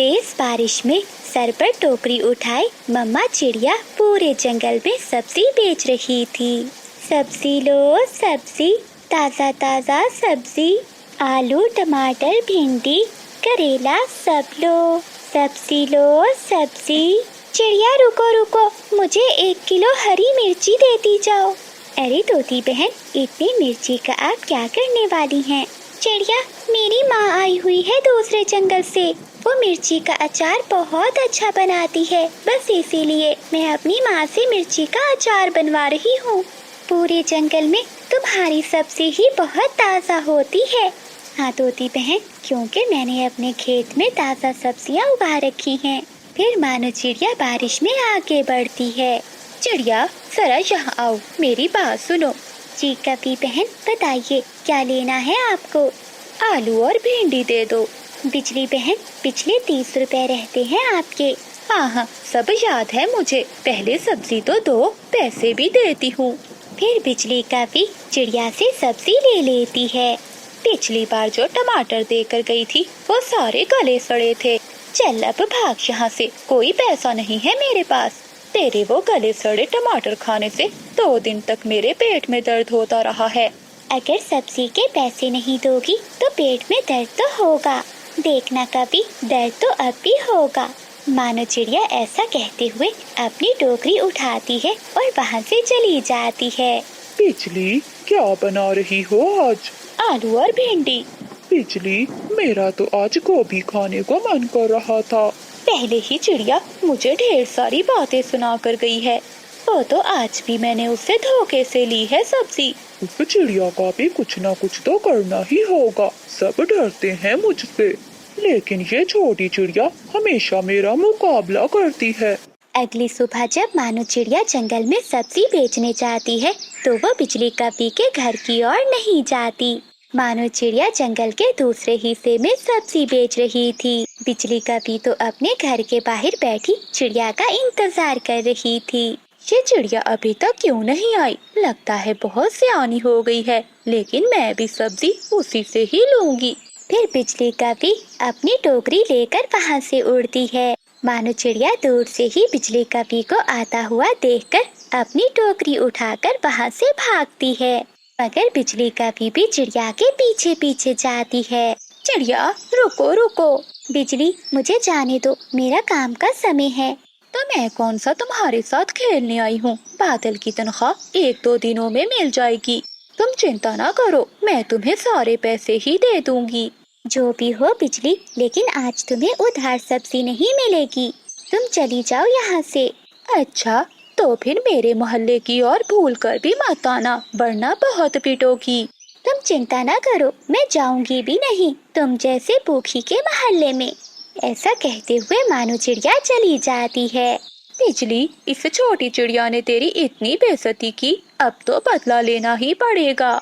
तेज बारिश में सर पर टोकरी उठाए मम्मा चिड़िया पूरे जंगल में सब्जी बेच रही थी। सब्जी लो सब्जी, ताजा ताजा सब्जी, आलू टमाटर भिंडी करेला सब लो। सब्जी लो सब्जी। चिड़िया रुको रुको, मुझे 1 किलो हरी मिर्ची देती जाओ। अरे तोती बहन, इतनी मिर्ची का आप क्या करने वाली हैं? चिड़िया, मेरी माँ आई हुई है दूसरे जंगल से। वो मिर्ची का अचार बहुत अच्छा बनाती है, बस इसीलिए मैं अपनी माँ से मिर्ची का अचार बनवा रही हूँ। पूरे जंगल में तुम्हारी सब्जी ही बहुत ताज़ा होती है। हाँ तोती बहन, क्योंकि मैंने अपने खेत में ताज़ा सब्जियाँ उगा रखी हैं। फिर मानो चिड़िया बारिश में आगे बढ़ती है। चिड़िया जरा यहाँ आओ, मेरी बात सुनो। जी कपी बहन, बताइए क्या लेना है आपको? आलू और भिंडी दे दो। बिजली बहन, पिछले 30 रुपए रहते हैं आपके। हाँ हाँ, सब याद है मुझे। पहले सब्जी तो दो, पैसे भी देती हूँ। फिर बिजली कपी चिड़िया से सब्जी ले लेती है। पिछली बार जो टमाटर देकर गई थी वो सारे गले सड़े थे। चल अब भाग यहाँ से, कोई पैसा नहीं है मेरे पास। तेरे वो गले सड़े टमाटर खाने से 2 दिन तक मेरे पेट में दर्द होता रहा है। अगर सब्जी के पैसे नहीं दोगी तो पेट में दर्द तो होगा। देखना कभी, दर्द तो अब भी होगा। मानो चिड़िया ऐसा कहते हुए अपनी टोकरी उठाती है और वहाँ से चली जाती है। बिजली, क्या बना रही हो आज? आलू और भिंडी। बिजली, मेरा तो आज गोभी खाने को मन कर रहा था। पहले ही चिड़िया मुझे ढेर सारी बातें सुना कर गई है। वो तो आज भी मैंने उससे धोखे से ली है सब्जी। उस चिड़िया का भी कुछ ना कुछ तो करना ही होगा। सब डरते हैं मुझसे, लेकिन ये छोटी चिड़िया हमेशा मेरा मुकाबला करती है। अगली सुबह जब मानो चिड़िया जंगल में सब्जी बेचने जाती है तो वो बिजली कपी के घर की ओर नहीं जाती। मानो चिड़िया जंगल के दूसरे हिस्से में सब्जी बेच रही थी। बिजली कपी तो अपने घर के बाहर बैठी चिड़िया का इंतजार कर रही थी। ये चिड़िया अभी तक क्यों नहीं आई? लगता है बहुत सियानी हो गई है, लेकिन मैं भी सब्जी उसी से ही लूंगी। फिर बिजली कपी अपनी टोकरी लेकर वहाँ से उड़ती है। मानो चिड़िया दूर से ही बिजली कपी को आता हुआ देखकर अपनी टोकरी उठाकर वहाँ से भागती है, मगर बिजली कपी भी चिड़िया के पीछे पीछे जाती है। चिड़िया रुको रुको। बिजली, मुझे जाने दो, मेरा काम का समय है। तो मैं कौन सा तुम्हारे साथ खेलने आई हूँ? बादल की तनख्वाह 1-2 दिनों में मिल जाएगी। तुम चिंता ना करो, मैं तुम्हें सारे पैसे ही दे दूंगी। जो भी हो बिजली, लेकिन आज तुम्हें उधार सब्जी नहीं मिलेगी। तुम चली जाओ यहाँ से। अच्छा, तो फिर मेरे मोहल्ले की ओर भूल कर भी मत आना, वरना बहुत पिटोगी। तुम चिंता ना करो, मैं जाऊंगी भी नहीं तुम जैसे भूखी के मोहल्ले में। ऐसा कहते हुए मानो चिड़िया चली जाती है। बिजली, इस छोटी चिड़िया ने तेरी इतनी बेइज्जती की, अब तो बदला लेना ही पड़ेगा।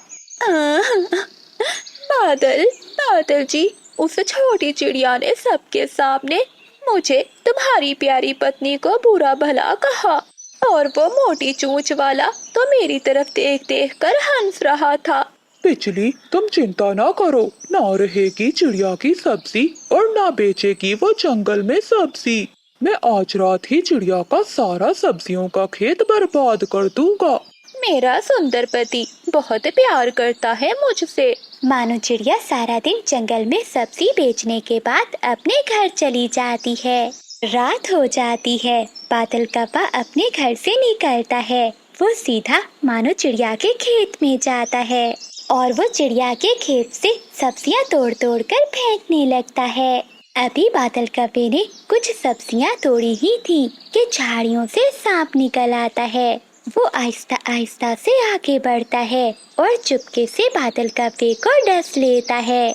बादल, बादल जी, उस छोटी चिड़िया ने सबके सामने मुझे तुम्हारी प्यारी पत्नी को बुरा भला कहा, और वो मोटी चोंच वाला तो मेरी तरफ देख देख कर हंस रहा था। बिजली, तुम चिंता ना करो, ना रहेगी चिड़िया की सब्जी और ना बेचेगी वो जंगल में सब्जी। मैं आज रात ही चिड़िया का सारा सब्जियों का खेत बर्बाद कर दूंगा। मेरा सुंदर पति बहुत प्यार करता है मुझसे। मानो चिड़िया सारा दिन जंगल में सब्जी बेचने के बाद अपने घर चली जाती है। रात हो जाती है। बादल कप्पा अपने घर से निकलता है। वो सीधा मानो चिड़िया के खेत में जाता है और वो चिड़िया के खेत से सब्जियां तोड़ तोड़ कर फेंकने लगता है। अभी बादल कप्पे ने कुछ सब्जियां तोड़ी ही थी कि झाड़ियों से सांप निकल आता है। वो आहिस्ता आहिस्ता से आगे बढ़ता है और चुपके से बादल कप्पे को डस लेता है।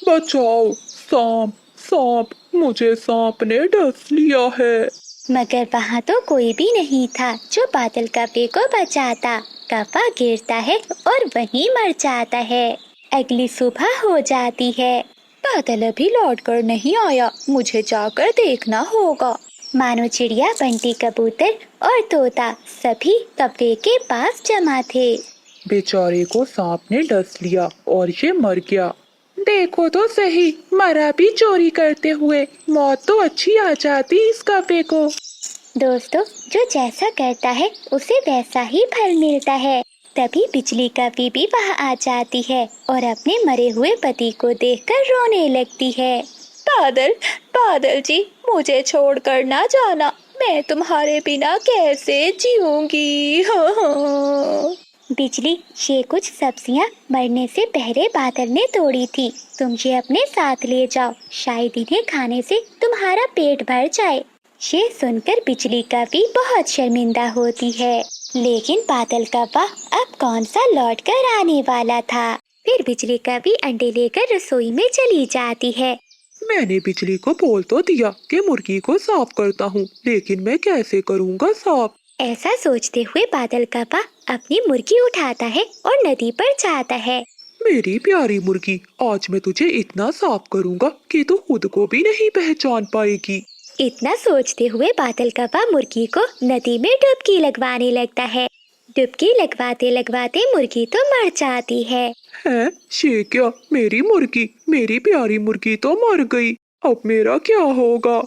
बचाओ, सांप, सांप, मुझे सांप ने डस लिया है। मगर वहाँ तो कोई भी नहीं था जो बादल कप्पे को बचाता। कप्पा गिरता है और वहीं मर जाता है। अगली सुबह हो जाती है। बादल अभी लौट कर नहीं आया, मुझे जाकर देखना होगा। मानो चिड़िया, बंटी कबूतर और तोता सभी कप्पे के पास जमा थे। बेचारे को सांप ने डस लिया और ये मर गया। देखो तो सही, मरा भी चोरी करते हुए। मौत तो अच्छी आ जाती इस कौवे को। दोस्तों, जो जैसा करता है उसे वैसा ही फल मिलता है। तभी बिजली कौवी भी वहाँ आ जाती है और अपने मरे हुए पति को देखकर रोने लगती है। बादल, बादल जी, मुझे छोड़कर ना जाना। मैं तुम्हारे बिना कैसे जीऊंगी। बिजली, ये कुछ सब्जियाँ मरने से पहले बादल ने तोड़ी थी। तुम ये अपने साथ ले जाओ, शायद इन्हें खाने से तुम्हारा पेट भर जाए। ये सुनकर बिजली कौवी बहुत शर्मिंदा होती है, लेकिन बादल कौवा अब कौन सा लौट कर आने वाला था। फिर बिजली कौवी अंडे लेकर रसोई में चली जाती है। मैंने बिजली को बोल तो दिया कि मुर्गी को साफ करता हूँ, लेकिन मैं कैसे करूँगा साफ। ऐसा सोचते हुए बादल कौवा अपनी मुर्गी उठाता है और नदी पर जाता है। मेरी प्यारी मुर्गी, आज मैं तुझे इतना साफ करूँगा कि तू खुद को भी नहीं पहचान पाएगी। इतना सोचते हुए बादल कौवा मुर्गी को नदी में डुबकी लगवाने लगता है। डुबकी लगवाते लगवाते मुर्गी तो मर जाती है। है ये क्या, मेरी मुर्गी, मेरी प्यारी मुर्गी तो मर गई। अब मेरा क्या होगा।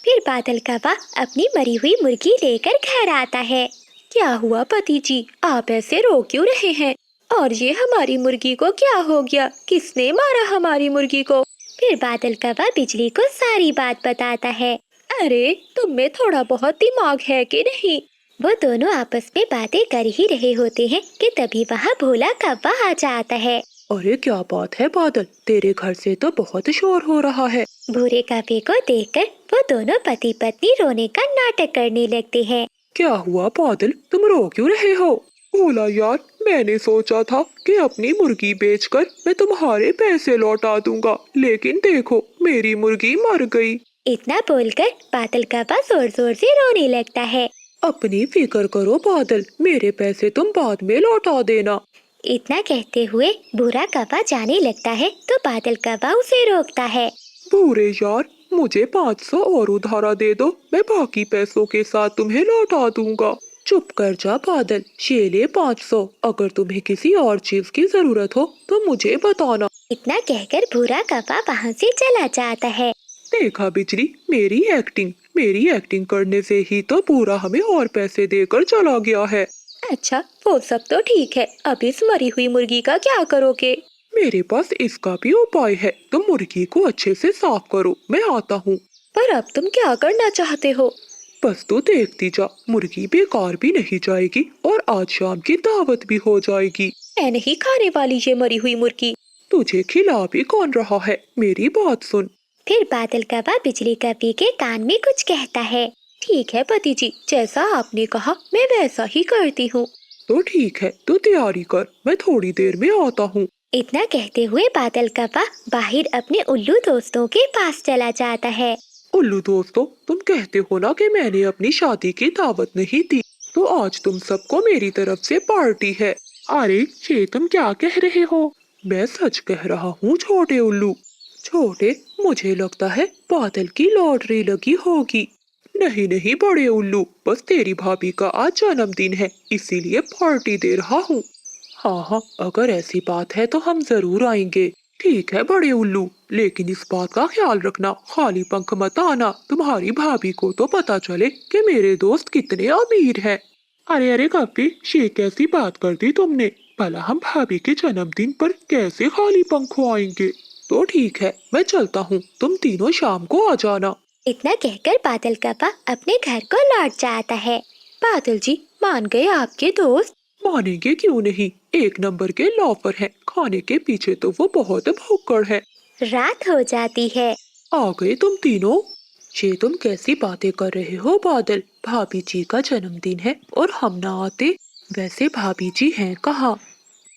फिर बादल कौवा अपनी मरी हुई मुर्गी लेकर घर आता है। क्या हुआ पति जी, आप ऐसे रो क्यों रहे हैं? और ये हमारी मुर्गी को क्या हो गया? किसने मारा हमारी मुर्गी को? फिर बादल कौवा बिजली को सारी बात बताता है। अरे, तुम में थोड़ा बहुत दिमाग है कि नहीं? वो दोनों आपस में बातें कर ही रहे होते हैं कि तभी वहाँ भोला कौवा आ जाता है। अरे क्या बात है बादल, तेरे घर से तो बहुत शोर हो रहा है। भूरे कौवे को देखकर वो दोनों पति पत्नी रोने का नाटक करने लगते हैं। क्या हुआ बादल, तुम रो क्यों रहे हो? भोला यार, मैंने सोचा था कि अपनी मुर्गी बेचकर मैं तुम्हारे पैसे लौटा दूंगा, लेकिन देखो मेरी मुर्गी मर गई। इतना बोलकर बादल कौवा जोर जोर से रोने लगता है। अपनी फिक्र करो बादल, मेरे पैसे तुम बाद में लौटा देना। इतना कहते हुए भूरा कौवा जाने लगता है तो बादल कौवा उसे रोकता है। भूरे यार, मुझे 500 और उधारा दे दो, मैं बाकी पैसों के साथ तुम्हें लौटा दूंगा। चुप कर जा बादल, ये ले 500। अगर तुम्हें किसी और चीज की जरूरत हो तो मुझे बताना। इतना कहकर भूरा कौवा वहाँ से चला जाता है। देखा बिजली, मेरी एक्टिंग करने से ही तो पूरा हमें और पैसे देकर चला गया है। अच्छा, वो सब तो ठीक है, अब इस मरी हुई मुर्गी का क्या करोगे? मेरे पास इसका भी उपाय है, तुम मुर्गी को अच्छे से साफ करो, मैं आता हूँ। पर अब तुम क्या करना चाहते हो? बस तू देखती जा, मुर्गी बेकार भी नहीं जाएगी और आज शाम की दावत भी हो जाएगी। मैं नहीं खाने वाली ये मरी हुई मुर्गी। तुझे खिला भी कौन रहा है, मेरी बात सुन। फिर बादल कौवा बिजली कौवी के कान में कुछ कहता है। ठीक है पति जी, जैसा आपने कहा मैं वैसा ही करती हूँ। तो ठीक है, तू तैयारी कर, मैं थोड़ी देर में आता हूँ। इतना कहते हुए बादल कौवा बाहर अपने उल्लू दोस्तों के पास चला जाता है। उल्लू दोस्तों, तुम कहते हो ना कि मैंने अपनी शादी की दावत नहीं दी, तो आज तुम सबको मेरी तरफ से पार्टी है। अरे ये तुम क्या कह रहे हो? मैं सच कह रहा हूँ छोटे उल्लू। छोटे, मुझे लगता है बादल की लॉटरी लगी होगी। नहीं नहीं बड़े उल्लू, बस तेरी भाभी का आज जन्मदिन है, इसीलिए पार्टी दे रहा हूँ। हाँ हाँ, अगर ऐसी बात है तो हम जरूर आएंगे। ठीक है बड़े उल्लू, लेकिन इस बात का ख्याल रखना, खाली पंख मत आना, तुम्हारी भाभी को तो पता चले कि मेरे दोस्त कितने अमीर हैं। अरे अरे कपी, ये कैसी बात कर दी तुमने? भला हम भाभी के जन्मदिन पर कैसे खाली पंखों आएंगे? तो ठीक है, मैं चलता हूँ, तुम तीनों शाम को आ जाना। इतना कहकर बादल कौवा अपने घर को लौट जाता है। बादल जी, मान गए आपके दोस्त? मानेंगे क्यों नहीं, एक नंबर के लॉफर हैं, खाने के पीछे तो वो बहुत भुक्कड़ है। रात हो जाती है। आ गए तुम तीनों? ये तुम कैसी बातें कर रहे हो बादल? भाभी जी का जन्मदिन है और हम ना आते? वैसे भाभी जी हैं कहाँ?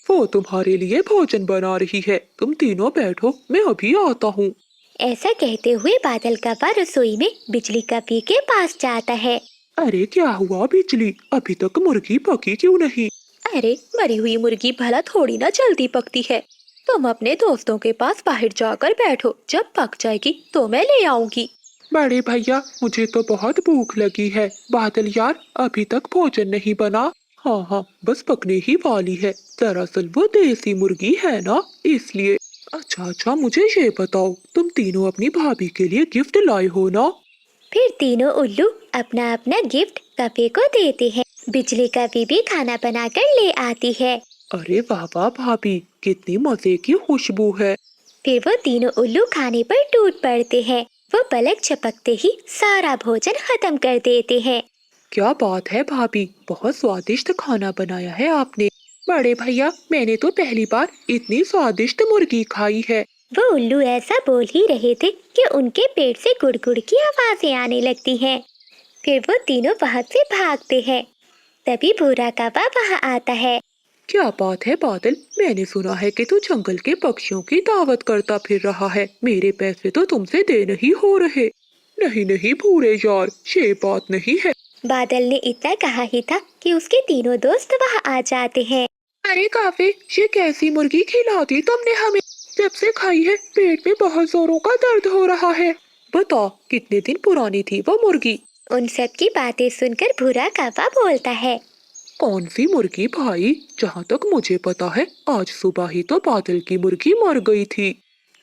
वो तुम्हारे लिए भोजन बना रही है, तुम तीनों बैठो, मैं अभी आता हूँ। ऐसा कहते हुए बादल कौवा रसोई में बिजली कौवी के पास जाता है। अरे क्या हुआ बिजली, अभी तक मुर्गी पकी क्यों नहीं? अरे, मरी हुई मुर्गी भला थोड़ी ना जल्दी पकती है। तुम अपने दोस्तों के पास बाहर जाकर बैठो, जब पक जाएगी तो मैं ले आऊंगी। बड़े भैया, मुझे तो बहुत भूख लगी है। बादल यार, अभी तक भोजन नहीं बना। हाँ हाँ, बस पकने ही वाली है, दरअसल वो देसी मुर्गी है ना, इसलिए। अच्छा अच्छा, मुझे ये बताओ, तुम तीनों अपनी भाभी के लिए गिफ्ट लाए हो ना? फिर तीनों उल्लू अपना अपना गिफ्ट कपे को देते हैं। बिजली कपी भी खाना बनाकर ले आती है। अरे वाह वाह भाभी, कितनी मजे की खुशबू है। फिर वो तीनों उल्लू खाने पर टूट पड़ते हैं। वो पलक झपकते ही सारा भोजन खत्म कर देते हैं। क्या बात है भाभी, बहुत स्वादिष्ट खाना बनाया है आपने। बड़े भैया, मैंने तो पहली बार इतनी स्वादिष्ट मुर्गी खाई है। वो उल्लू ऐसा बोल ही रहे थे कि उनके पेट से गुड़गुड़ की आवाजें आने लगती हैं। फिर वो तीनों वहां से भागते हैं। तभी भूरा कौवा वहां आता है। क्या बात है बादल, मैंने सुना है कि तू जंगल के पक्षियों की दावत करता फिर रहा है। मेरे पैसे तो तुमसे दे नहीं हो रहे। नहीं नहीं भूरे यार, ये बात नहीं है। बादल ने इतना कहा ही था कि उसके तीनों दोस्त वहां आ जाते हैं। अरे काफे, ये कैसी मुर्गी खिला दी तुमने हमें? जब से खाई है पेट में बहुत जोरों का दर्द हो रहा है। बता, कितने दिन पुरानी थी वो मुर्गी? उन सब की बातें सुनकर भूरा कौवा बोलता है। कौन सी मुर्गी भाई? जहाँ तक मुझे पता है आज सुबह ही तो बादल की मुर्गी मर गई थी।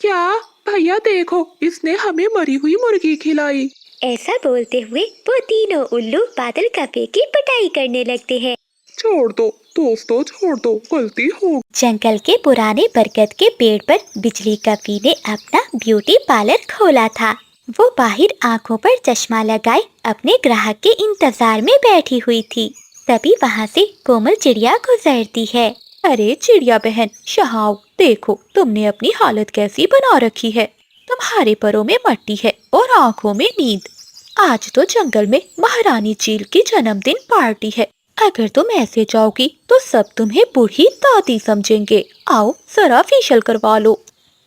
क्या? भैया देखो, इसने हमें मरी हुई मुर्गी खिलाई। ऐसा बोलते हुए वो तीनों उल्लू बादल कौवे की पिटाई करने लगते हैं। छोड़ दो दोस्तों, छोड़ दो, गलती हो। जंगल के पुराने बरगद के पेड़ पर बिजली कौवी ने अपना ब्यूटी पार्लर खोला था। वो बाहर आंखों पर चश्मा लगाए अपने ग्राहक के इंतजार में बैठी हुई थी। तभी वहाँ से कोमल चिड़िया गुजरती है। अरे चिड़िया बहन, शहाओ, देखो तुमने अपनी हालत कैसी बना रखी है। तुम्हारे परों में मट्टी है और आंखों में नींद। आज तो जंगल में महारानी चील की जन्मदिन पार्टी है। अगर तुम ऐसे जाओगी तो सब तुम्हें बूढ़ी दादी समझेंगे। आओ जरा फेशियल करवा लो।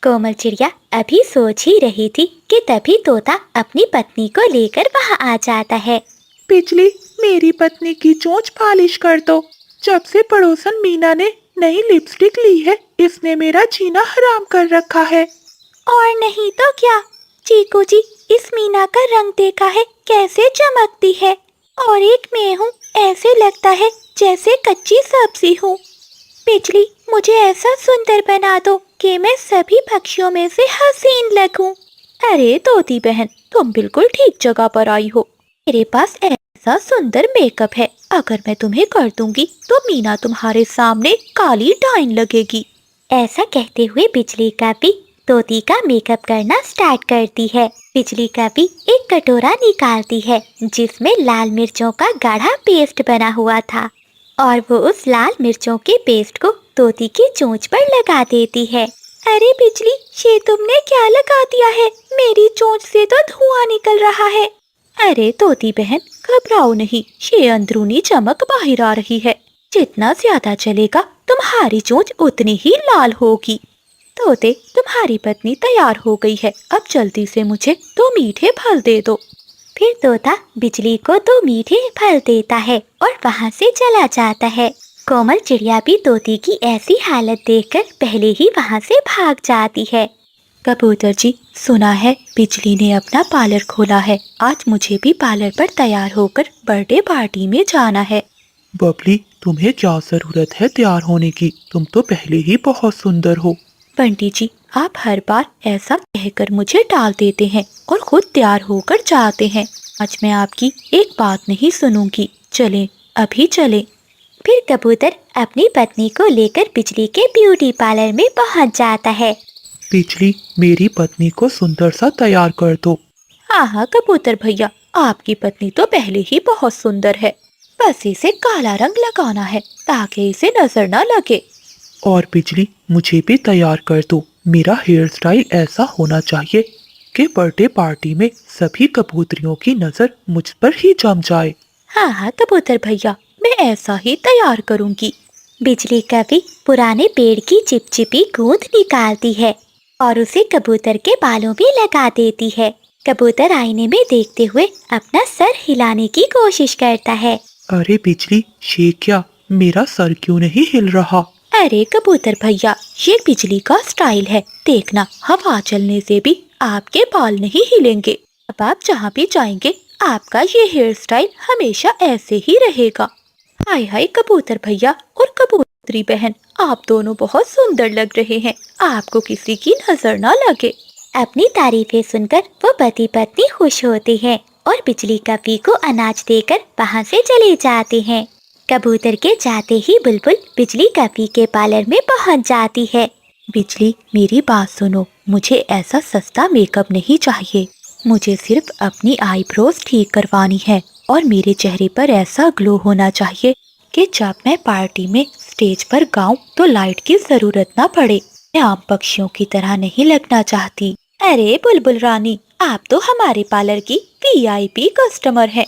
कोमल चिड़िया अभी सोच ही रही थी कि तभी तोता अपनी पत्नी को लेकर वहाँ आ जाता है। बिजली, मेरी पत्नी की चोंच पालिश कर दो। जब से पड़ोसन मीना ने नई लिपस्टिक ली है, इसने मेरा जीना हराम कर रखा है। और नहीं तो क्या, चीकू जी, इस मीना का रंग देखा है कैसे चमकती है। और एक मैं हूँ, ऐसे लगता है जैसे कच्ची सब्जी हूँ। बिजली, मुझे ऐसा सुंदर बना दो कि मैं सभी पक्षियों में से हसीन लगूं। अरे तोती बहन, तुम बिल्कुल ठीक जगह पर आई हो। मेरे पास ऐसा सुंदर मेकअप है, अगर मैं तुम्हें कर दूंगी तो मीना तुम्हारे सामने काली डाइन लगेगी। ऐसा कहते हुए बिजली कौवी तोती का मेकअप करना स्टार्ट करती है। बिजली कौवी एक कटोरा निकालती है जिसमें लाल मिर्चों का गाढ़ा पेस्ट बना हुआ था और वो उस लाल मिर्चों के पेस्ट को तोती की चोंच पर लगा देती है। अरे बिजली, ये तुमने क्या लगा दिया है? मेरी चोंच से तो धुआं निकल रहा है। अरे तोती बहन, घबराओ नहीं, ये अंदरूनी चमक बाहर आ रही है। जितना ज्यादा चलेगा तुम्हारी चोंच उतनी ही लाल होगी। तोते, तुम्हारी पत्नी तैयार हो गई है, अब जल्दी से मुझे 2 मीठे फल दे दो। फिर तोता बिजली को 2 मीठे फल देता है और वहाँ से चला जाता है। कोमल चिड़िया भी तोती की ऐसी हालत देखकर पहले ही वहाँ से भाग जाती है। कबूतर जी, सुना है बिजली ने अपना पार्लर खोला है। आज मुझे भी पार्लर पर तैयार होकर बर्थडे पार्टी में जाना है। बबली, तुम्हें क्या जरूरत है तैयार होने की? तुम तो पहले ही बहुत सुंदर हो। बंटी जी, आप हर बार ऐसा कहकर मुझे टाल देते हैं और खुद तैयार होकर जाते हैं। आज मैं आपकी एक बात नहीं सुनूंगी। चलें, अभी चलें। फिर कबूतर अपनी पत्नी को लेकर बिजली के ब्यूटी पार्लर में पहुंच जाता है। बिजली, मेरी पत्नी को सुंदर सा तैयार कर दो। हाँ हाँ कबूतर भैया, आपकी पत्नी तो पहले ही बहुत सुंदर है। बस इसे काला रंग लगाना है ताकि इसे नजर न लगे। और बिजली, मुझे भी तैयार कर दो। मेरा हेयर स्टाइल ऐसा होना चाहिए कि बर्थडे पार्टी में सभी कबूतरियों की नजर मुझ पर ही जम जाए। हाँ हाँ कबूतर भैया, मैं ऐसा ही तैयार करूँगी। बिजली कौवी पुराने पेड़ की चिपचिपी गूंद निकालती है और उसे कबूतर के बालों में लगा देती है। कबूतर आईने में देखते हुए अपना सर हिलाने की कोशिश करता है। अरे बिजली, ये क्या, मेरा सर क्यों नहीं हिल रहा? अरे कबूतर भैया, ये बिजली का स्टाइल है। देखना, हवा चलने से भी आपके बाल नहीं हिलेंगे। अब आप जहाँ भी जाएंगे आपका ये हेयर स्टाइल हमेशा ऐसे ही रहेगा। हाय हाय कबूतर भैया और कबूतर कबूतरी बहन, आप दोनों बहुत सुंदर लग रहे हैं, आपको किसी की नजर ना लगे। अपनी तारीफें सुनकर वो पति पत्नी खुश होते हैं और बिजली कपी को अनाज देकर वहाँ से चले जाते हैं। कबूतर के जाते ही बुलबुल बिजली कपी के पार्लर में पहुँच जाती है। बिजली, मेरी बात सुनो, मुझे ऐसा सस्ता मेकअप नहीं चाहिए। मुझे सिर्फ अपनी आईब्रोज ठीक करवानी है और मेरे चेहरे पर ऐसा ग्लो होना चाहिए कि जब मैं पार्टी में स्टेज पर गाऊं तो लाइट की जरूरत ना पड़े। मैं आम पक्षियों की तरह नहीं लगना चाहती। अरे बुलबुल रानी, आप तो हमारे पार्लर की वीआईपी कस्टमर हैं।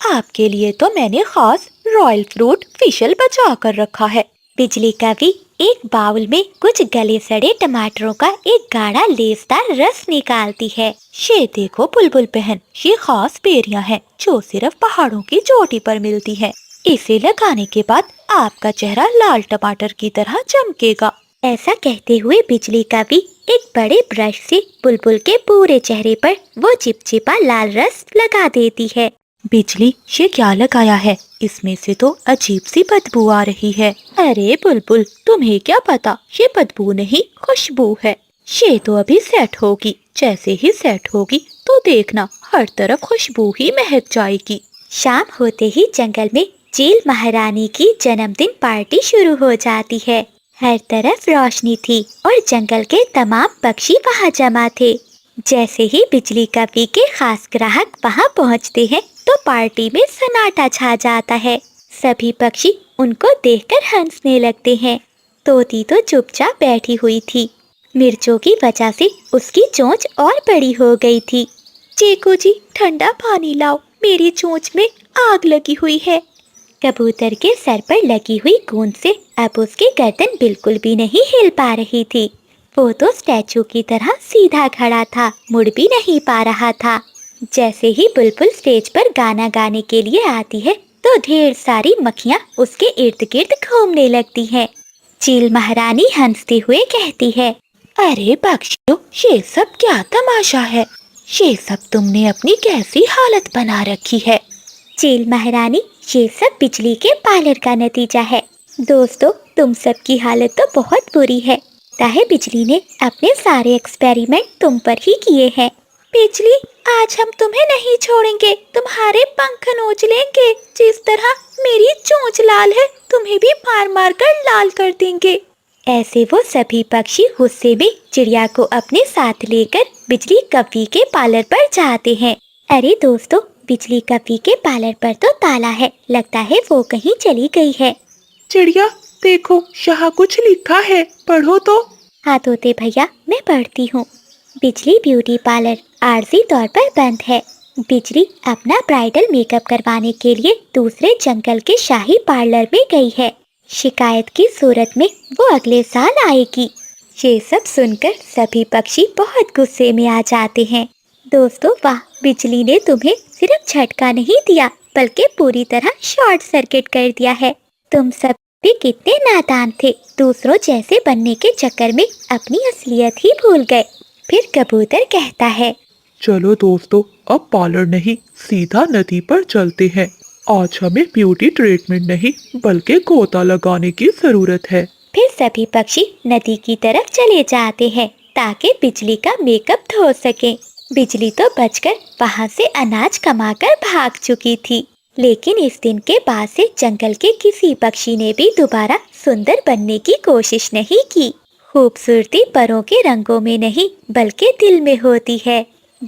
आपके लिए तो मैंने खास रॉयल फ्रूट फेशियल बचा कर रखा है। बिजली कपी एक बाउल में कुछ गले सड़े टमाटरों का एक गाढ़ा लेसदार रस निकालती है। ये देखो बुलबुल बहन, ये खास बेरियां हैं जो सिर्फ पहाड़ों की चोटी पर मिलती है। इसे लगाने के बाद आपका चेहरा लाल टमाटर की तरह चमकेगा। ऐसा कहते हुए बिजली कपी एक बड़े ब्रश से बुलबुल के पूरे चेहरे पर वो चिपचिपा लाल रस लगा देती है। बिजली, ये क्या लगाया है? इसमें से तो अजीब सी बदबू आ रही है। अरे बुलबुल, तुम्हें क्या पता, ये बदबू नहीं खुशबू है। ये तो अभी सेट होगी, जैसे ही सेट होगी तो देखना हर तरफ खुशबू ही महक जाएगी। शाम होते ही जंगल में चील महारानी की जन्मदिन पार्टी शुरू हो जाती है। हर तरफ रोशनी थी और जंगल के तमाम पक्षी वहाँ जमा थे। जैसे ही बिजली कपी के खास ग्राहक वहाँ पहुँचते हैं तो पार्टी में सन्नाटा छा जाता है। सभी पक्षी उनको देखकर हंसने लगते हैं। तोती तो चुपचाप बैठी हुई थी। मिर्चों की वजह से उसकी चोंच और बड़ी हो गई थी। चीकू जी, ठंडा पानी लाओ, मेरी चोंच में आग लगी हुई है। कबूतर के सर पर लगी हुई गूंज से अब उसकी गर्दन बिल्कुल भी नहीं हिल पा रही थी। वो तो स्टैचू की तरह सीधा खड़ा था, मुड़ भी नहीं पा रहा था। जैसे ही बुलबुल स्टेज पर गाना गाने के लिए आती है तो ढेर सारी मक्खियाँ उसके इर्द गिर्द घूमने लगती हैं। चील महारानी हंसते हुए कहती है, अरे पक्षियों, ये सब क्या तमाशा है? ये सब तुमने अपनी कैसी हालत बना रखी है? चील महारानी, ये सब बिजली के पार्लर का नतीजा है। दोस्तों, तुम सब की हालत तो बहुत बुरी है। ताहे बिजली ने अपने सारे एक्सपेरिमेंट तुम पर ही किए हैं। बिजली, आज हम तुम्हें नहीं छोड़ेंगे, तुम्हारे पंख नोच लेंगे। जिस तरह मेरी चोंच लाल है, तुम्हें भी मार मार कर लाल कर देंगे। ऐसे वो सभी पक्षी गुस्से में चिड़िया को अपने साथ लेकर बिजली कपी के पार्लर पर जाते हैं। अरे दोस्तों, बिजली कपी के पार्लर पर तो ताला है, लगता है वो कहीं चली गई है। चिड़िया, देखो यहाँ कुछ लिखा है, पढ़ो तो। हाँ तोते भैया, मैं पढ़ती हूँ। बिजली ब्यूटी पार्लर आर्जी तौर पर बंद है। बिजली अपना ब्राइडल मेकअप करवाने के लिए दूसरे जंगल के शाही पार्लर में गई है। शिकायत की सूरत में वो अगले साल आएगी। ये सब सुनकर सभी पक्षी बहुत गुस्से में आ जाते हैं। दोस्तों वाह, बिजली ने तुम्हें सिर्फ झटका नहीं दिया बल्कि पूरी तरह शॉर्ट सर्किट कर दिया है। तुम सब भी कितने नादान थे, दूसरों जैसे बनने के चक्कर में अपनी असलियत ही भूल गए। फिर कबूतर कहता है, चलो दोस्तों, अब पार्लर नहीं, सीधा नदी पर चलते हैं। आज हमें ब्यूटी ट्रीटमेंट नहीं बल्कि गोता लगाने की जरूरत है। फिर सभी पक्षी नदी की तरफ चले जाते हैं ताकि बिजली का मेकअप धो सके। बिजली तो बचकर वहाँ से अनाज कमाकर भाग चुकी थी, लेकिन इस दिन के बाद से जंगल के किसी पक्षी ने भी दोबारा सुंदर बनने की कोशिश नहीं की। खूबसूरती परों के रंगों में नहीं बल्कि दिल में होती है।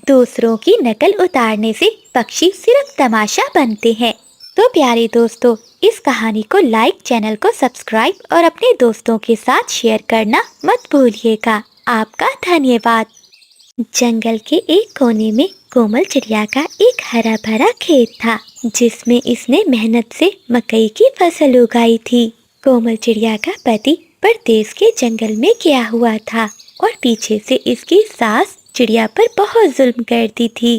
दूसरों की नकल उतारने से पक्षी सिर्फ तमाशा बनते हैं। तो प्यारे दोस्तों, इस कहानी को लाइक, चैनल को सब्सक्राइब और अपने दोस्तों के साथ शेयर करना मत भूलिएगा। आपका धन्यवाद। जंगल के एक कोने में कोमल चिड़िया का एक हरा भरा खेत था, जिसमें इसने मेहनत से मकई की फसल उगाई थी। कोमल चिड़िया का पति परदेश के जंगल में गया हुआ था और पीछे से इसकी सास चिड़िया पर बहुत जुल्म करती थी।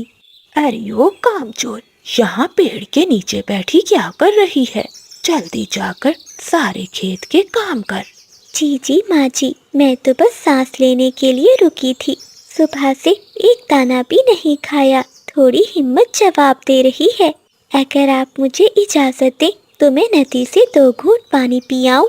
अरे ओ कामचोर, यहाँ पेड़ के नीचे बैठी क्या कर रही है? जल्दी जाकर सारे खेत के काम कर। जी माँ जी, मैं तो बस सांस लेने के लिए रुकी थी। सुबह से एक दाना भी नहीं खाया, थोड़ी हिम्मत जवाब दे रही है। अगर आप मुझे इजाज़त दें तो मैं नदी से 2 घूंट पानी पी आऊं।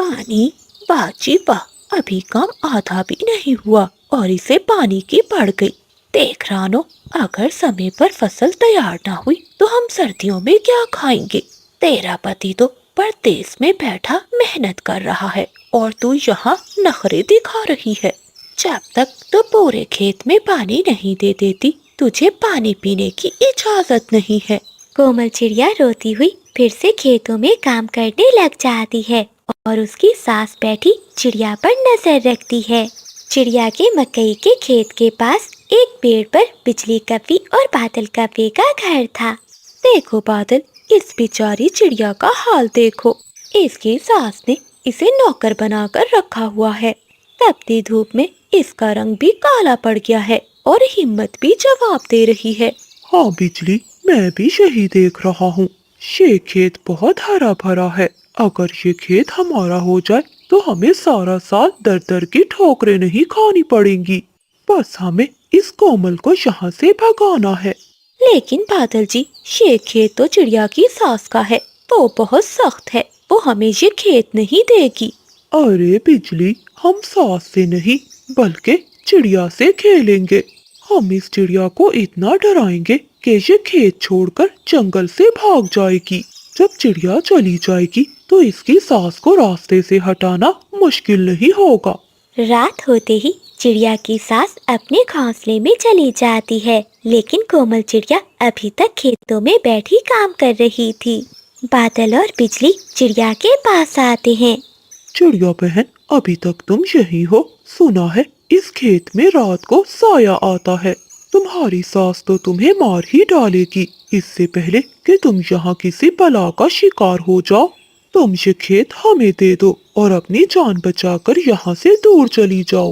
पानी, बाजी वाह, अभी काम आधा भी नहीं हुआ और इसे पानी की पड़ गई। देख रानो, अगर समय पर फसल तैयार ना हुई तो हम सर्दियों में क्या खाएंगे? तेरा पति तो परदेस में बैठा मेहनत कर रहा है और तू यहाँ नखरे दिखा रही है। जब तक तो पूरे खेत में पानी नहीं दे देती, तुझे पानी पीने की इजाजत नहीं है। कोमल चिड़िया रोती हुई फिर से खेतों में काम करने लग जाती है और उसकी सास बैठी चिड़िया पर नजर रखती है। चिड़िया के मकई के खेत के पास एक पेड़ पर बिजली कव्वी और बादल कव्वे का घर था। देखो बादल, इस बेचारी चिड़िया का हाल देखो। इसकी सास ने इसे नौकर बनाकर रखा हुआ है। तपती धूप में इसका रंग भी काला पड़ गया है और हिम्मत भी जवाब दे रही है। हाँ बिजली, मैं भी यही देख रहा हूँ। ये खेत बहुत हरा भरा है। अगर ये खेत हमारा हो जाए तो हमें सारा साल दर दर की ठोकरें नहीं खानी पड़ेंगी। बस हमें इस कोमल को यहाँ से भगाना है। लेकिन बादल जी, ये खेत तो चिड़िया की सास का है। वो बहुत सख्त है, वो हमें ये खेत नहीं देगी। अरे बिजली, हम सास से नहीं बल्कि चिड़िया से खेलेंगे। हम इस चिड़िया को इतना डराएंगे कि ये खेत छोड़कर जंगल से भाग जाएगी। जब चिड़िया चली जाएगी तो इसकी सास को रास्ते से हटाना मुश्किल नहीं होगा। रात होते ही चिड़िया की सास अपने घोंसले में चली जाती है, लेकिन कोमल चिड़िया अभी तक खेतों में बैठी काम कर रही थी। बादल और बिजली चिड़िया के पास आते हैं। चिड़िया बहन, अभी तक तुम यही हो? सुना है इस खेत में रात को साया आता है। तुम्हारी सास तो तुम्हें मार ही डालेगी। इससे पहले कि तुम यहाँ किसी बला का शिकार हो जाओ, तुम ये खेत हमें दे दो और अपनी जान बचाकर यहाँ से दूर चली जाओ।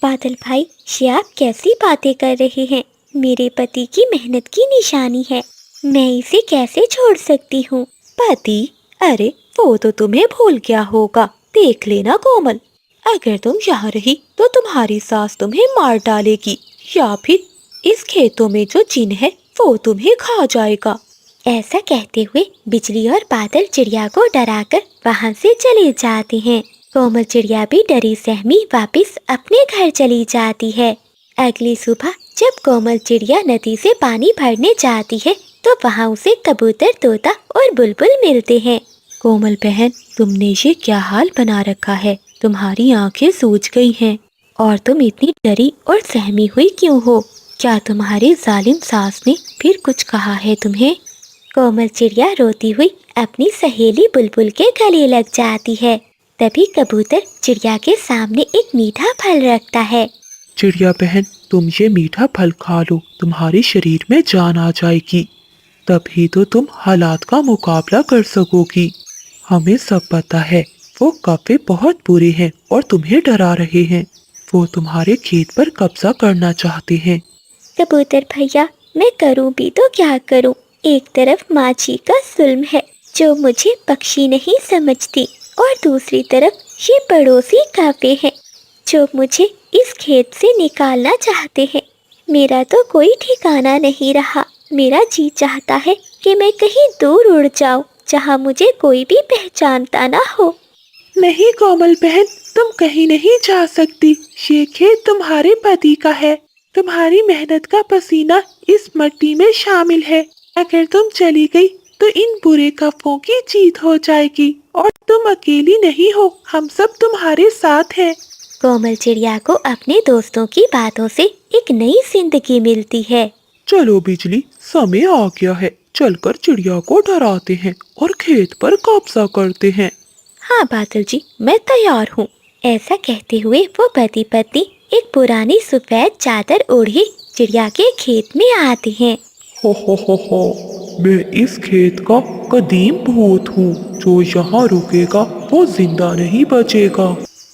बादल भाई, ये आप कैसी बातें कर रहे हैं? मेरे पति की मेहनत की निशानी है, मैं इसे कैसे छोड़ सकती हूँ? पति? अरे वो तो तुम्हें भूल गया होगा। देख लेना कोमल, अगर तुम यहाँ रही तो तुम्हारी सास तुम्हें मार डालेगी या फिर इस खेतों में जो जिन है वो तुम्हें खा जाएगा। ऐसा कहते हुए बिजली और बादल चिड़िया को डराकर वहाँ से चले जाते हैं। कोमल चिड़िया भी डरी सहमी वापस अपने घर चली जाती है। अगली सुबह जब कोमल चिड़िया नदी से पानी भरने जाती है तो वहाँ उसे कबूतर, तोता और बुलबुल मिलते हैं। कोमल बहन, तुमने ये क्या हाल बना रखा है? तुम्हारी आंखें सूज गई हैं और तुम इतनी डरी और सहमी हुई क्यों हो? क्या तुम्हारी जालिम सास ने फिर कुछ कहा है तुम्हें? कोमल चिड़िया रोती हुई अपनी सहेली बुलबुल के गले लग जाती है। तभी कबूतर चिड़िया के सामने एक मीठा फल रखता है। चिड़िया बहन, तुम ये मीठा फल खा लो, तुम्हारे शरीर में जान आ जाएगी। तभी तो तुम हालात का मुकाबला कर सकोगी। हमें सब पता है, वो कौवे बहुत बुरे हैं और तुम्हें डरा रहे हैं। वो तुम्हारे खेत पर कब्जा करना चाहते हैं। कबूतर भैया, मैं करूं भी तो क्या करूं? एक तरफ माछी का जुल्म है जो मुझे पक्षी नहीं समझती, और दूसरी तरफ ये पड़ोसी कौवे हैं जो मुझे इस खेत से निकालना चाहते हैं। मेरा तो कोई ठिकाना नहीं रहा। मेरा जी चाहता है कि मैं कहीं दूर उड़ जाऊं, जहां मुझे कोई भी पहचानता ना हो। नहीं कोमल बहन, तुम कहीं नहीं जा सकती। ये खेत तुम्हारे पति का है। तुम्हारी मेहनत का पसीना इस मिट्टी में शामिल है। अगर तुम चली गई तो इन बुरे कौवों की जीत हो जाएगी और तुम अकेली नहीं हो, हम सब तुम्हारे साथ हैं। कोमल चिड़िया को अपने दोस्तों की बातों से एक नई जिंदगी मिलती है। चलो बिजली, समय आ गया है। चलकर चिड़िया को डराते हैं और खेत पर कब्जा करते हैं। हाँ बादल जी, मैं तैयार हूँ। ऐसा कहते हुए वो पति पत्नी एक पुरानी सफेद चादर ओढ़े चिड़िया के खेत में आते हैं। हो, मैं इस खेत का कदीम भूत हूँ। जो यहाँ रुकेगा वो जिंदा नहीं बचेगा।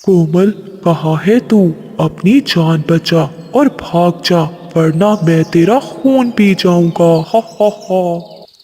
कोमल, कहाँ है तू? अपनी जान बचा और भाग जा, वरना मैं तेरा खून पी जाऊंगा। हा।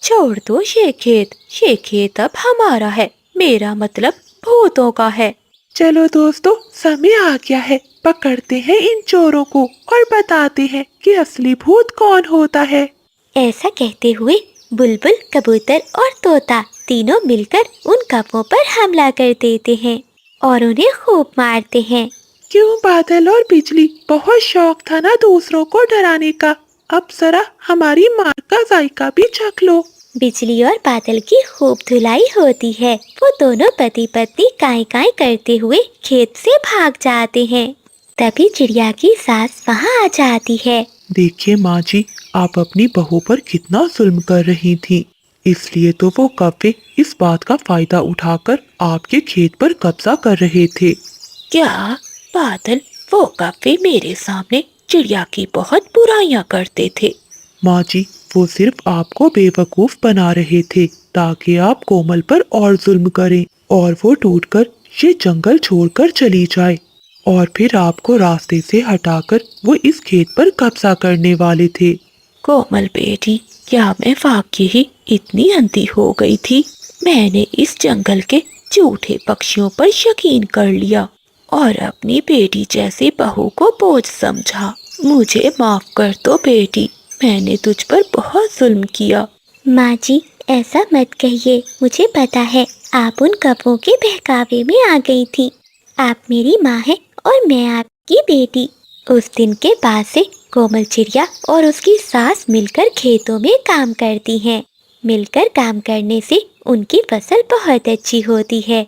छोड़ दो ये खेत अब हमारा है। मेरा मतलब भूतों का है। चलो दोस्तों, समय आ गया है। पकड़ते हैं इन चोरों को और बताते हैं कि असली भूत कौन होता है। ऐसा कहते हुए बुलबुल, कबूतर और तोता तीनों मिलकर उन कौवों पर हमला कर देते हैं। और उन्हें खूब मारते हैं। क्यों बादल और बिजली, बहुत शौक था ना दूसरों को डराने का। अब जरा हमारी मार का जायका भी चख लो। बिजली और बादल की खूब धुलाई होती है। वो दोनों पति पत्नी काई काई करते हुए खेत से भाग जाते हैं। तभी चिड़िया की सास वहाँ आ जाती है। देखिए माँ जी, आप अपनी बहू पर कितना जुल्म कर रही थी, इसलिए तो वो कौवे इस बात का फायदा उठाकर आपके खेत पर कब्जा कर रहे थे। क्या बादल, वो कौवे मेरे सामने चिड़िया की बहुत बुराइयां करते थे। माँ जी, वो सिर्फ आपको बेवकूफ बना रहे थे ताकि आप कोमल पर और जुल्म करें और वो टूटकर ये जंगल छोड़कर चली जाए, और फिर आपको रास्ते से हटाकर वो इस खेत पर कब्जा करने वाले थे। कोमल बेटी, क्या मैं वाकई ही इतनी अंधी हो गई थी? मैंने इस जंगल के झूठे पक्षियों पर यकीन कर लिया और अपनी बेटी जैसी बहू को बोझ समझा। मुझे माफ कर दो बेटी, मैंने तुझ पर बहुत जुल्म किया। माँ जी, ऐसा मत कहिए, मुझे पता है आप उन कौवों के बहकावे में आ गई थी। आप मेरी माँ हैं और मैं आपकी बेटी। उस दिन के बाद से कोमल चिड़िया और उसकी सास मिलकर खेतों में काम करती हैं। मिलकर काम करने से उनकी फसल बहुत अच्छी होती है।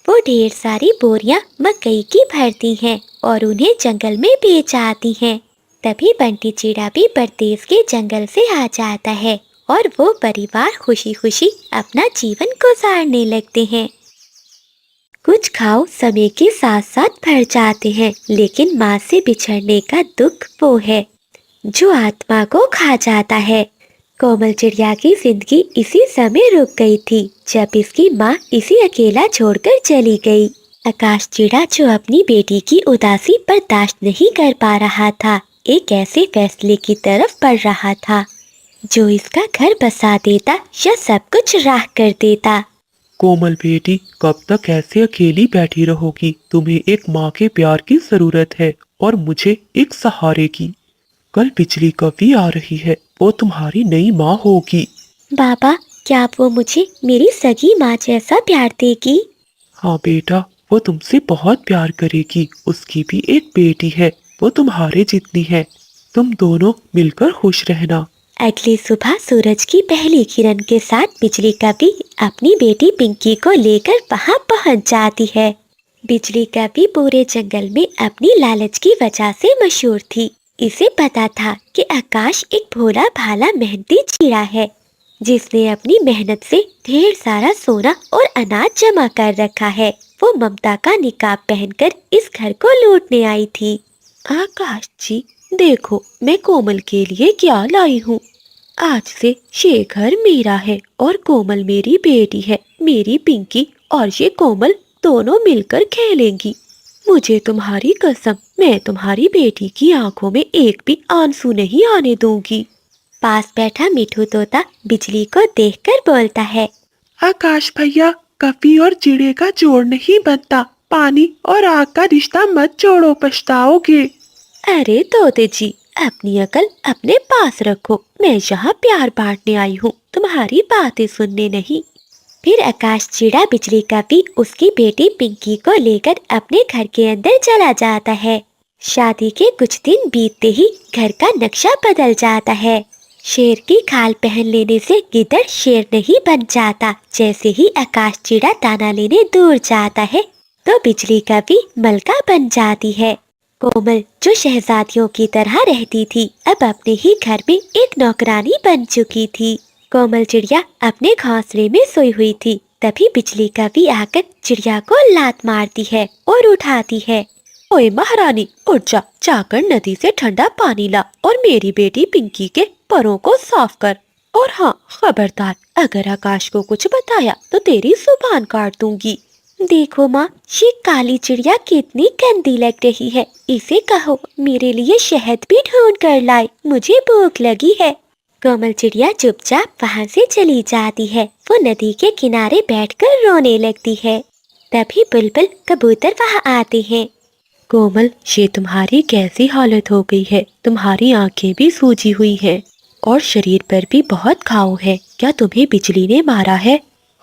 वो ढेर सारी बोरियां मकई की भरती हैं और उन्हें जंगल में बेच आती हैं। तभी बंटी चिड़ा भी परदेस के जंगल से आ जाता है और वो परिवार खुशी खुशी अपना जीवन गुजारने लगते हैं। कुछ घाव समय के साथ साथ भर जाते हैं, लेकिन माँ से बिछड़ने का दुख वो है जो आत्मा को खा जाता है। कोमल चिड़िया की जिंदगी इसी समय रुक गई थी जब इसकी माँ इसे अकेला छोड़कर चली गई। आकाश चिड़ा, जो अपनी बेटी की उदासी बर्दाश्त नहीं कर पा रहा था, एक ऐसे फैसले की तरफ बढ़ रहा था जो इसका घर बसा देता या सब कुछ राख कर देता। कोमल बेटी, कब तक ऐसे अकेली बैठी रहोगी? तुम्हें एक माँ के प्यार की जरूरत है और मुझे एक सहारे की। कल बिजली कभी आ रही है, वो तुम्हारी नई माँ होगी। बाबा, क्या वो मुझे मेरी सगी माँ जैसा प्यार देगी? हाँ बेटा, वो तुमसे बहुत प्यार करेगी। उसकी भी एक बेटी है, वो तुम्हारे जितनी है। तुम दोनों मिलकर खुश रहना। अगली सुबह सूरज की पहली किरण के साथ बिजली कभी अपनी बेटी पिंकी को लेकर वहां पहुंच जाती है। बिजली कभी पूरे जंगल में अपनी लालच की वजह से मशहूर थी। इसे पता था कि आकाश एक भोला भाला मेहनती चिड़ा है जिसने अपनी मेहनत से ढेर सारा सोना और अनाज जमा कर रखा है। वो ममता का निकाब पहनकर इस घर को लूटने आई थी। आकाश जी, देखो मैं कोमल के लिए क्या लाई हूँ। आज से ये घर मेरा है और कोमल मेरी बेटी है। मेरी पिंकी और ये कोमल दोनों मिलकर खेलेंगी। मुझे तुम्हारी कसम, मैं तुम्हारी बेटी की आंखों में एक भी आंसू नहीं आने दूंगी। पास बैठा मिठू तोता बिजली को देखकर बोलता है, आकाश भैया, कभी और चिड़े का जोड़ नहीं बनता। पानी और आग का रिश्ता मत जोड़ो, पछताओगे। अरे तोते जी, अपनी अकल अपने पास रखो। मैं यहाँ प्यार बांटने आई हूँ, तुम्हारी बातें सुनने नहीं। फिर आकाश चिड़ा बिजली का भी उसकी बेटी पिंकी को लेकर अपने घर के अंदर चला जाता है। शादी के कुछ दिन बीतते ही घर का नक्शा बदल जाता है। शेर की खाल पहन लेने से गिद्दड़ शेर नहीं बन जाता। जैसे ही आकाश चिड़ा दाना लेने दूर जाता है तो बिजली का भी मलका बन जाती है। कोमल, जो शहजादियों की तरह रहती थी, अब अपने ही घर में एक नौकरानी बन चुकी थी। कोमल चिड़िया अपने घोंसले में सोई हुई थी। तभी बिजली का भी आकर चिड़िया को लात मारती है और उठाती है। ओए महारानी, उठ जा, जाकर नदी से ठंडा पानी ला और मेरी बेटी पिंकी के परों को साफ कर। और हाँ, खबरदार, अगर आकाश को कुछ बताया तो तेरी जुबान काट दूंगी। देखो माँ, ये काली चिड़िया कितनी गंदी लग रही है। इसे कहो मेरे लिए शहद भी ढूंढ कर लाए, मुझे भूख लगी है। कोमल चिड़िया चुपचाप वहाँ से चली जाती है। वो नदी के किनारे बैठकर रोने लगती है। तभी बुलबुल कबूतर वहाँ आते हैं। कोमल, ये तुम्हारी कैसी हालत हो गई है? तुम्हारी आंखें भी सूजी हुई हैं और शरीर पर भी बहुत घाव है। क्या तुम्हें बिजली ने मारा है?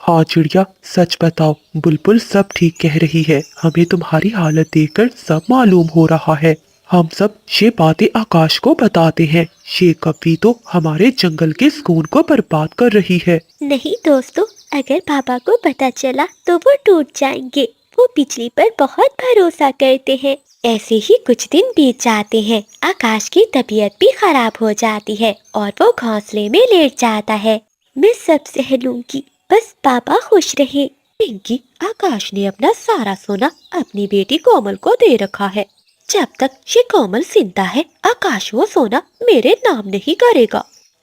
हाँ चिड़िया, सच बताओ, बुलबुल सब ठीक कह रही है। हमें तुम्हारी हालत देखकर सब मालूम हो रहा है। हम सब ये बातें आकाश को बताते हैं। ये कभी तो हमारे जंगल के सुकून को बर्बाद कर रही है। नहीं दोस्तों, अगर पापा को पता चला तो वो टूट जाएंगे। वो बिजली पर बहुत भरोसा करते हैं। ऐसे ही कुछ दिन बीत जाते हैं। आकाश की तबीयत भी खराब हो जाती है और वो घोंसले में लेट जाता है। मैं सब सह लूंगी, बस पापा खुश रहे। पिंकी, आकाश ने अपना सारा सोना अपनी बेटी कोमल को दे रखा है। जब तक ये कोमल जिंदा है, आकाश वो सोना मेरे नाम नहीं करेगा।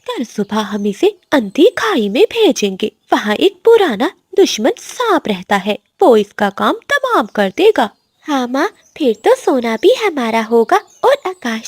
कल सुबह हम इसे अंधी खाई में भेजेंगे। वहाँ एक पुराना दुश्मन सांप रहता है, वो इसका काम तमाम कर देगा। हाँ माँ, फिर तो सोना भी हमारा होगा और आकाश